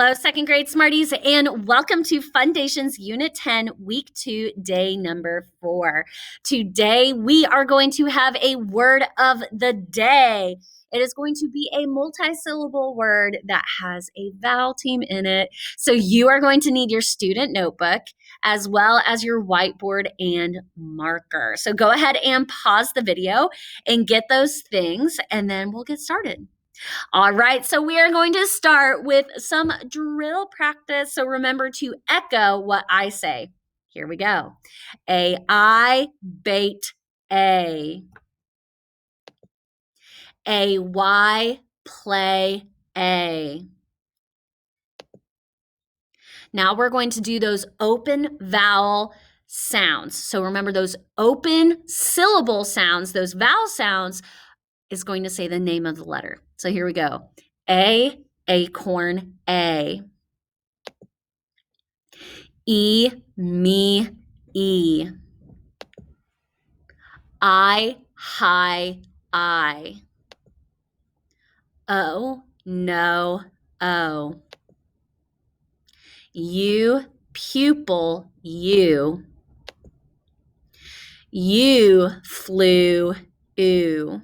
Hello, second grade Smarties, and welcome to Fundations Unit 10, Week 2, Day number 4. Today, we are going to have a word of the day. It is going to be a multi-syllable word that has a vowel team in it. So you are going to need your student notebook as well as your whiteboard and marker. So go ahead and pause the video and get those things, and then we'll get started. All right, so we are going to start with some drill practice. So remember to echo what I say. Here we go. I bait A. Y play A. Now we're going to do those open vowel sounds. So remember those open syllable sounds, those vowel sounds is going to say the name of the letter. So here we go. Acorn, A. Me, E. High, I. No, O. Pupil, U. Flew, oo.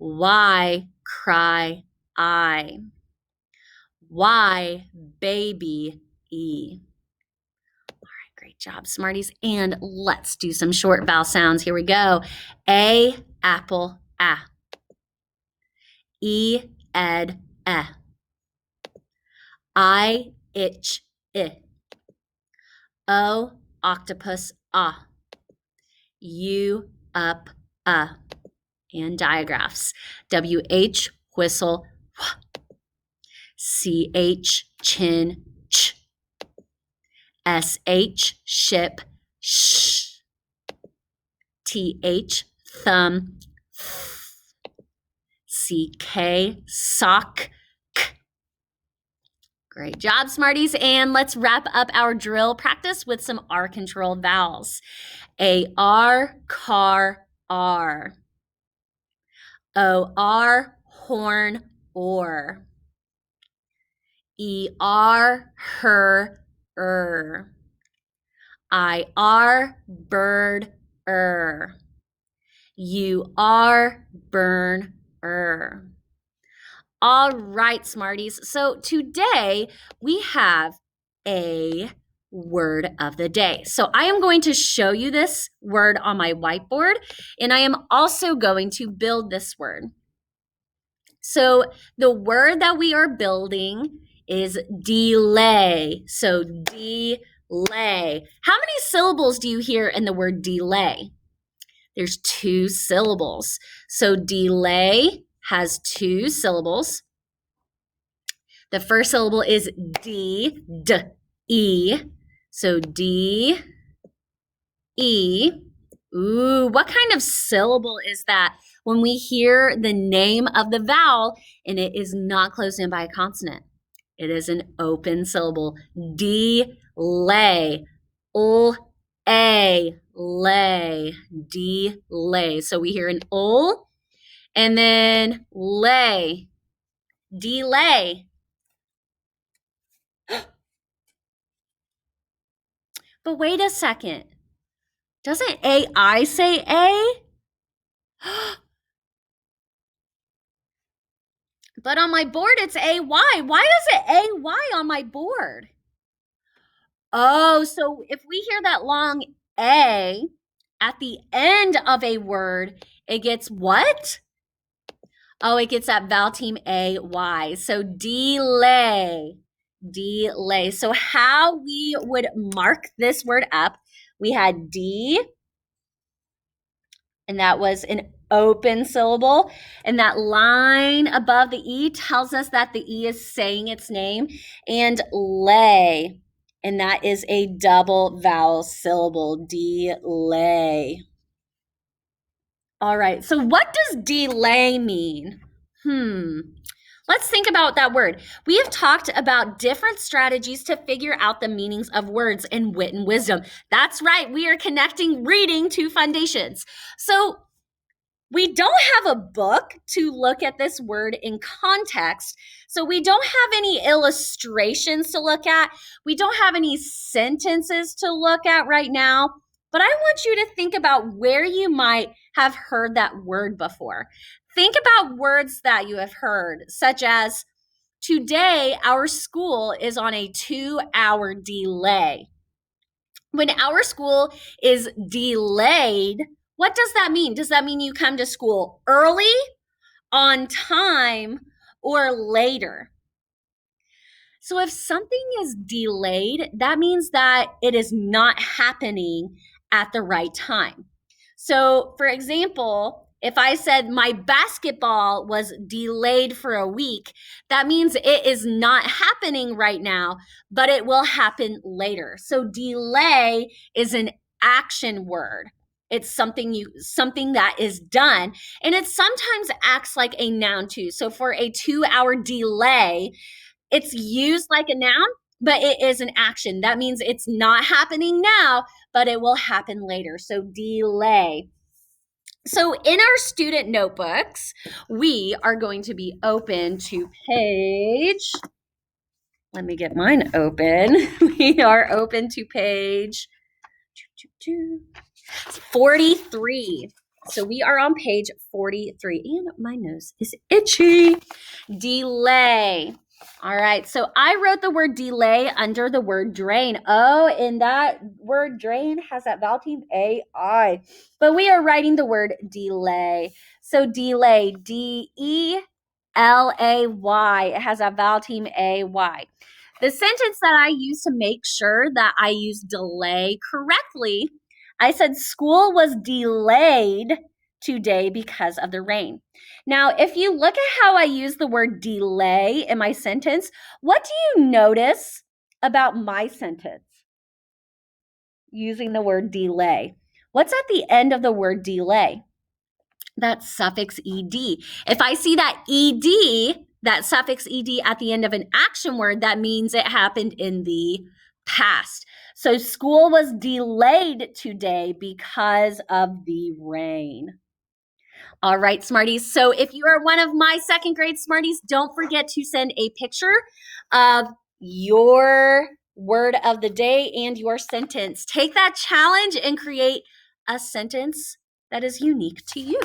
Y, cry, I. Baby, E. All right, great job, Smarties. And let's do some short vowel sounds. Here we go. Apple, A. Ed, itch, I. Octopus, Ah. Up, and digraphs. WH, whistle, CH, chin, ch. SH, ship, sh. TH, thumb, CK, sock, k. Great job, Smarties. And let's wrap up our drill practice with some R-controlled vowels. AR, car, R. OR, horn, or. ER, her, IR, bird, UR, burn, All right, Smarties. So today we have a word of the day. So I am going to show you this word on my whiteboard, and I am also going to build this word. So the word that we are building is delay. So delay. How many syllables do you hear in the word delay? There's 2 syllables. So delay has 2 syllables. The first syllable is D, E. So D, E. Ooh, what kind of syllable is that when we hear the name of the vowel and it is not closed in by a consonant? It is an open syllable. Delay. Lay. Delay. So we hear an ol and then lay. Delay. But wait a second. Doesn't AI say A? But on my board, it's AY. Why is it AY on my board? Oh, so if we hear that long A at the end of a word, it gets what? Oh, it gets that vowel team AY. So delay. Delay. So how we would mark this word up, we had D, and that was an open syllable. And that line above the E tells us that the E is saying its name. And lay, and that is a double vowel syllable, delay. All right, so what does delay mean? Let's think about that word. We have talked about different strategies to figure out the meanings of words in Wit and Wisdom. That's right, we are connecting reading to Fundations. So We don't have a book to look at this word in context. So we don't have any illustrations to look at. We don't have any sentences to look at right now. But I want you to think about where you might have heard that word before. Think about words that you have heard, such as, today our school is on a 2-hour delay. When our school is delayed, what does that mean? Does that mean you come to school early, on time, or later? So if something is delayed, that means that it is not happening at the right time. So, for example, if I said my basketball was delayed for a week, that means it is not happening right now, but it will happen later. So, delay is an action word. It's something that is done, and it sometimes acts like a noun too. So, for a 2-hour delay, it's used like a noun, but it is an action. That means it's not happening now, but it will happen later. So delay. So in our student notebooks, we are going to be open to page, let me get mine open. We are open to page 43. So we are on page 43, and my nose is itchy. Delay. All right, so I wrote the word delay under the word drain. Oh, and that word drain has that vowel team A-I. But we are writing the word delay. So delay, D-E-L-A-Y. It has that vowel team A-Y. The sentence that I use to make sure that I use delay correctly, I said school was delayed today because of the rain. Now, if you look at how I use the word delay in my sentence, what do you notice about my sentence using the word delay? What's at the end of the word delay? That suffix ed. If I see that ed, that suffix ed at the end of an action word, that means it happened in the past. So school was delayed today because of the rain. All right, Smarties. So if you are one of my second grade Smarties, don't forget to send a picture of your word of the day and your sentence. Take that challenge and create a sentence that is unique to you.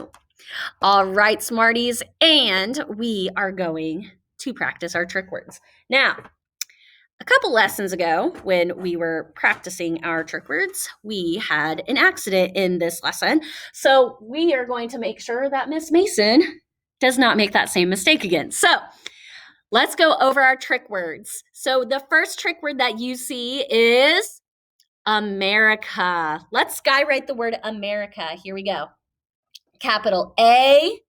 All right, Smarties. And we are going to practice our trick words. Now, a couple lessons ago, when we were practicing our trick words, we had an accident in this lesson. So we are going to make sure that Miss Mason does not make that same mistake again. So let's go over our trick words. So the first trick word that you see is America. Let's skywrite the word America. Here we go. Capital A-M-E-R-I-C-A,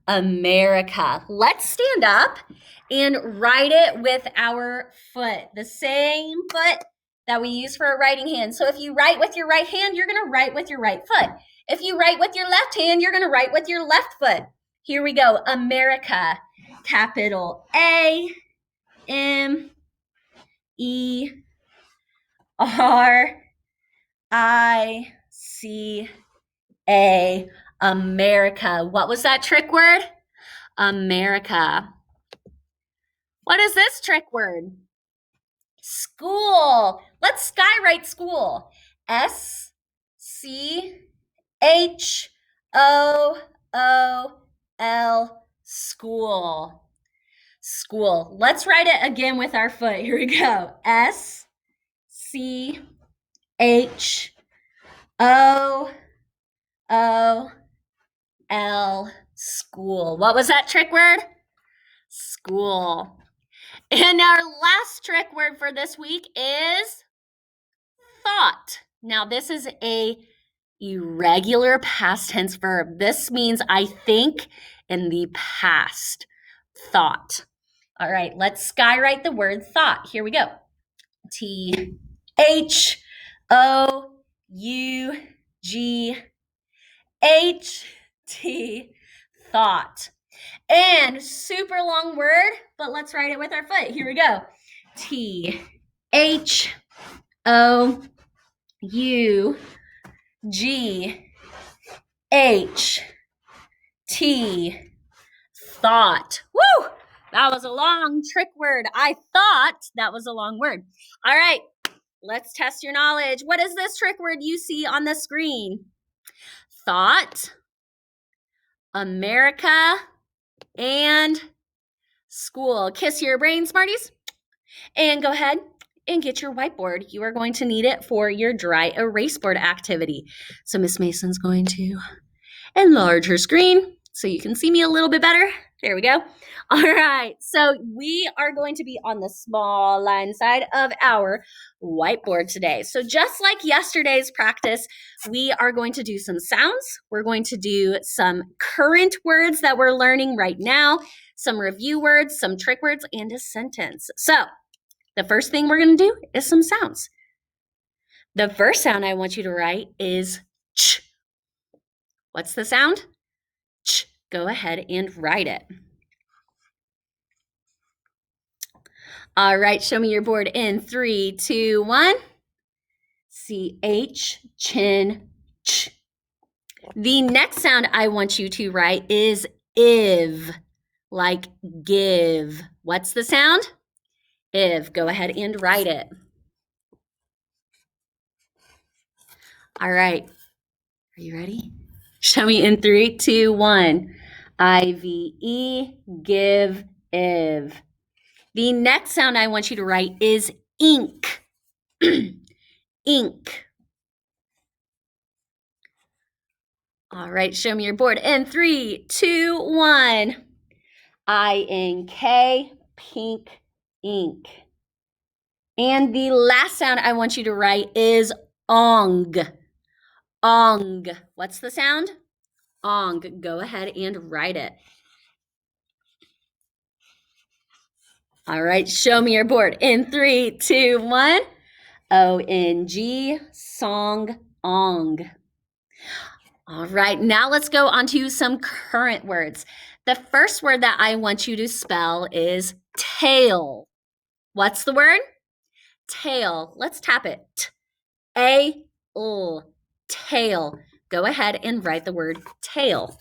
America. Let's stand up and write it with our foot, the same foot that we use for a writing hand. So if you write with your right hand, you're going to write with your right foot. If you write with your left hand, you're going to write with your left foot. Here we go. America. Capital A-M-E-R-I-C-A, America. What was that trick word? America. What is this trick word? School. Let's skywrite school. S-C-H-O-O-L, school. School. Let's write it again with our foot. Here we go. S-C-H-O-O-L, school. What was that trick word? School. And our last trick word for this week is thought. Now, this is a irregular past tense verb. This means I think in the past. Thought. All right, let's skywrite the word thought. Here we go. T-H-O-U-G-H-T, thought. And super long word, but let's write it with our foot. Here we go. T-H-O-U-G-H-T, H O U G H T. Thought. Woo! That was a long trick word. I thought that was a long word. All right, let's test your knowledge. What is this trick word you see on the screen? Thought, America, and school. Kiss your brain, Smarties. And go ahead and get your whiteboard. You are going to need it for your dry erase board activity. So Miss Mason's going to enlarge her screen so you can see me a little bit better. There we go. All right, so we are going to be on the small line side of our whiteboard today. So just like yesterday's practice, we are going to do some sounds. We're going to do some current words that we're learning right now, some review words, some trick words, and a sentence. So the first thing we're going to do is some sounds. The first sound I want you to write is ch. What's the sound? Ch. Go ahead and write it. All right, show me your board in 3, 2, 1. CH, chin, ch. The next sound I want you to write is iv, like give. What's the sound? Iv. Go ahead and write it. All right, are you ready? Show me in 3, 2, 1. IVE, give, iv. The next sound I want you to write is ink. Ink. All right, show me your board in 3, 2, 1. INK, pink, ink. And the last sound I want you to write is ong. Ong. What's the sound? Ong. Go ahead and write it. All right, show me your board in 3, 2, 1. ONG, song, ong. All right, now let's go on to some current words. The first word that I want you to spell is tail. What's the word? Tail. Let's tap it. T-A-L. Tail. Go ahead and write the word tail.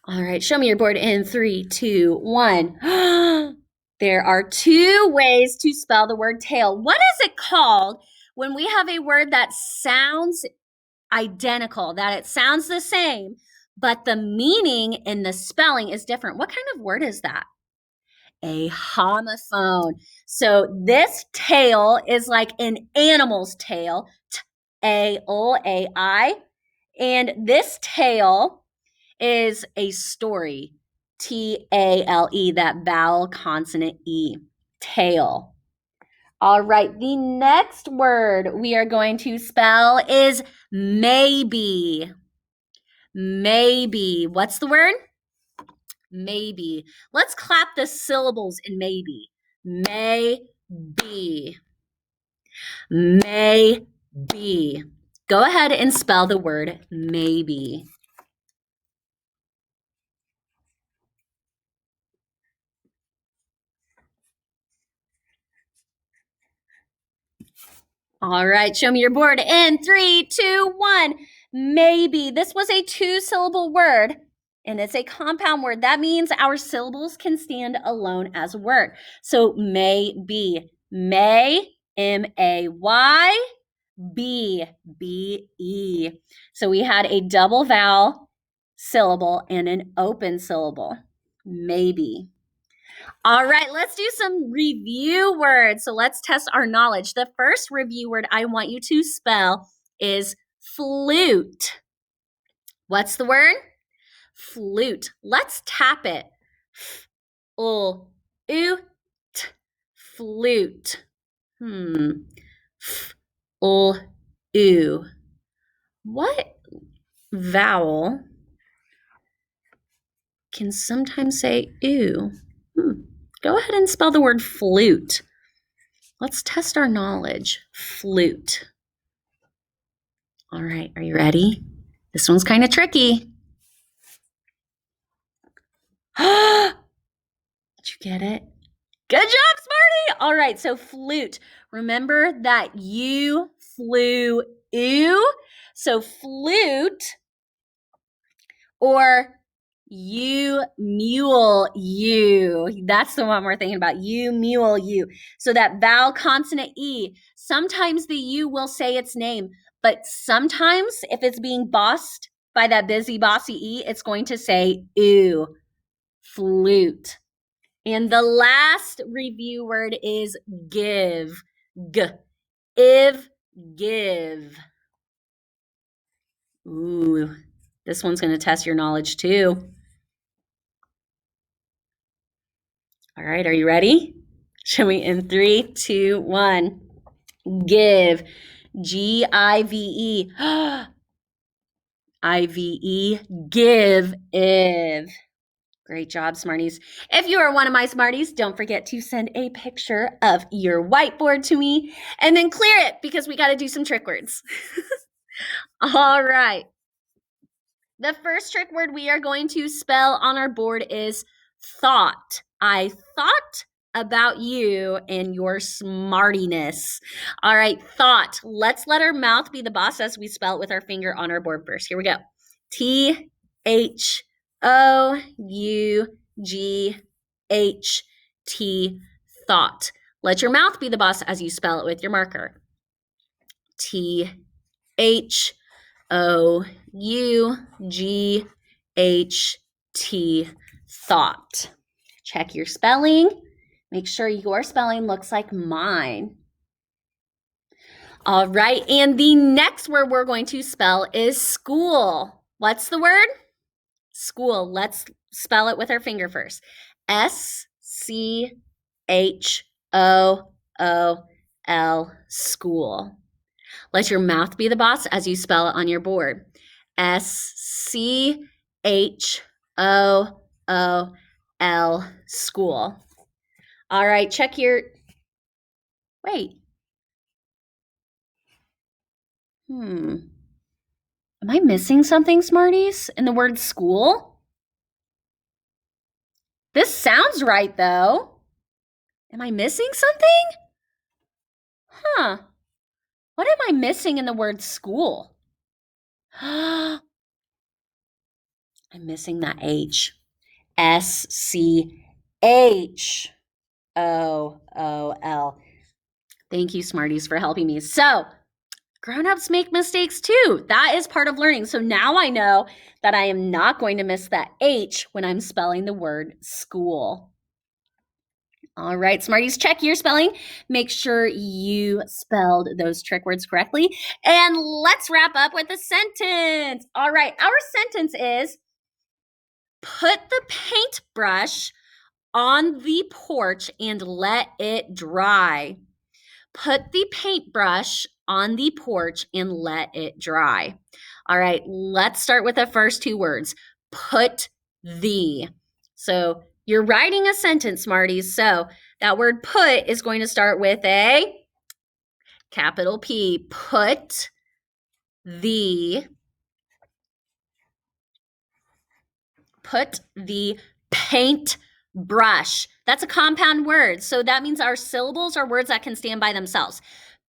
All right, show me your board in 3, 2, 1. There are 2 ways to spell the word tail. What is it called when we have a word that sounds identical, that it sounds the same, but the meaning and the spelling is different? What kind of word is that? A homophone. So this tail is like an animal's tail, T-A-L-A-I, and this tail is a story, T-A-L-E, that vowel consonant E, tail. All right, the next word we are going to spell is maybe. Maybe. What's the word? Maybe. Let's clap the syllables in maybe. Maybe. Maybe. Go ahead and spell the word maybe. All right, show me your board in 3, 2, 1. Maybe. This was a 2-syllable word, and it's a compound word. That means our syllables can stand alone as a word. So maybe. May, M-A-Y, B, B-E. So we had a double vowel syllable and an open syllable. Maybe. All right, let's do some review words. So let's test our knowledge. The first review word I want you to spell is flute. What's the word? Flute. Let's tap it. F-L-U-T. Flute. F-L-U. What vowel can sometimes say ew? Go ahead and spell the word flute. Let's test our knowledge. Flute. All right, are you ready? This one's kind of tricky. Did you get it? Good job, Smarty! All right, so flute. Remember that you flew ew? So flute or you mule you. That's the one we're thinking about. You mule you. So that vowel consonant E, sometimes the U will say its name, but sometimes if it's being bossed by that busy bossy E, it's going to say ew, flute. And the last review word is give. Give. Ooh, this one's going to test your knowledge too. All right, are you ready? Show me in 3, 2, 1. Give. Give. I-V-E. Give. Great job, Smarties. If you are one of my Smarties, don't forget to send a picture of your whiteboard to me and then clear it because we got to do some trick words. All right. The first trick word we are going to spell on our board is thought. I thought about you and your smartiness. All right, thought. Let's let our mouth be the boss as we spell it with our finger on our board first. Here we go. T-H-O-U-G-H-T, thought. Let your mouth be the boss as you spell it with your marker. T-H-O-U-G-H-T, thought. Check your spelling. Make sure your spelling looks like mine. All right, and the next word we're going to spell is school. What's the word? School. Let's spell it with our finger first. S-C-H-O-O-L, school. Let your mouth be the boss as you spell it on your board. S-C-H-O-O-L, school. All right, check your, wait. Am I missing something, Smarties, in the word school? This sounds right, though. Am I missing something? What am I missing in the word school? I'm missing that H. S-C-H-O-O-L. Thank you, Smarties, for helping me. So, grown-ups make mistakes too. That is part of learning. So now I know that I am not going to miss that H when I'm spelling the word school. All right, Smarties, check your spelling. Make sure you spelled those trick words correctly. And let's wrap up with a sentence. All right, our sentence is, put the paintbrush on the porch and let it dry. Put the paintbrush on the porch and let it dry. All right, let's start with the first two words. Put the. So you're writing a sentence, Smarties. So that word put is going to start with a capital P. Put the. Put the paintbrush. That's a compound word. So that means our syllables are words that can stand by themselves.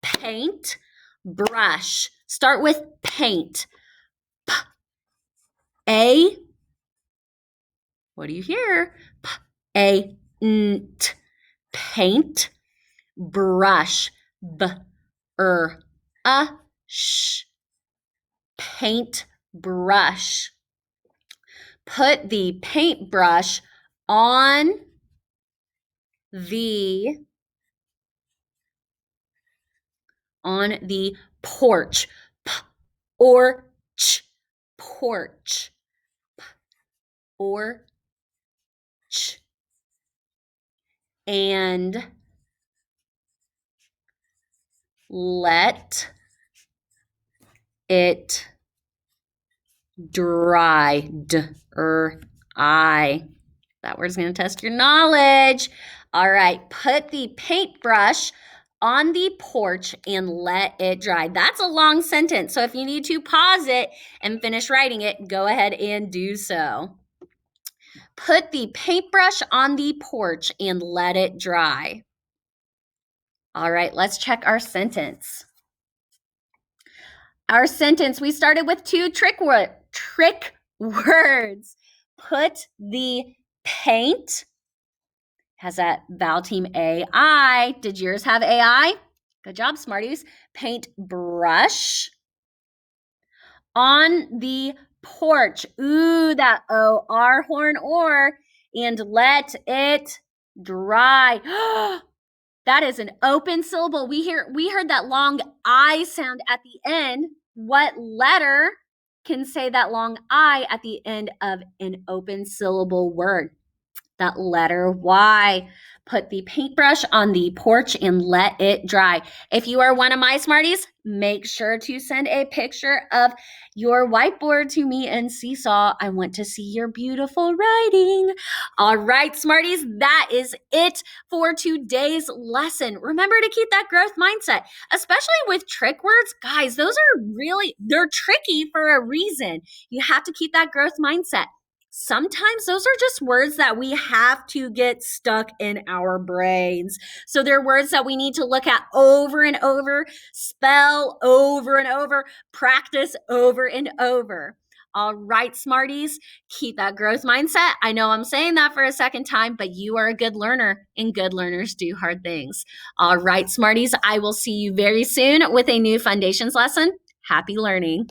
Paint, brush. Start with paint. A. What do you hear? P-A-N-T. Paint, brush. B-R-A-Sh. Paint, brush. Put the paintbrush on the porch. P-or-ch. Porch. P-or-ch. And let it dry. D-R-I. That word's going to test your knowledge. All right, put the paintbrush on the porch and let it dry. That's a long sentence. So if you need to pause it and finish writing it, go ahead and do so. Put the paintbrush on the porch and let it dry. All right, let's check our sentence. Our sentence, we started with two trick words. Put the paint, has that vowel team AI. Did yours have AI? Good job, Smarties. Paint brush on the porch. Ooh, that O-R horn or. And let it dry. That is an open syllable. We heard that long I sound at the end. What letter can say that long I at the end of an open syllable word? That letter Y. Put the paintbrush on the porch and let it dry. If you are one of my Smarties, make sure to send a picture of your whiteboard to me and Seesaw. I want to see your beautiful writing. All right, Smarties, that is it for today's lesson. Remember to keep that growth mindset, especially with trick words. Guys, those are they're tricky for a reason. You have to keep that growth mindset. Sometimes those are just words that we have to get stuck in our brains. So they're words that we need to look at over and over, spell over and over, practice over and over. All right, Smarties, keep that growth mindset. I know I'm saying that for a second time, but you are a good learner, and good learners do hard things. All right, Smarties, I will see you very soon with a new Fundations lesson. Happy learning.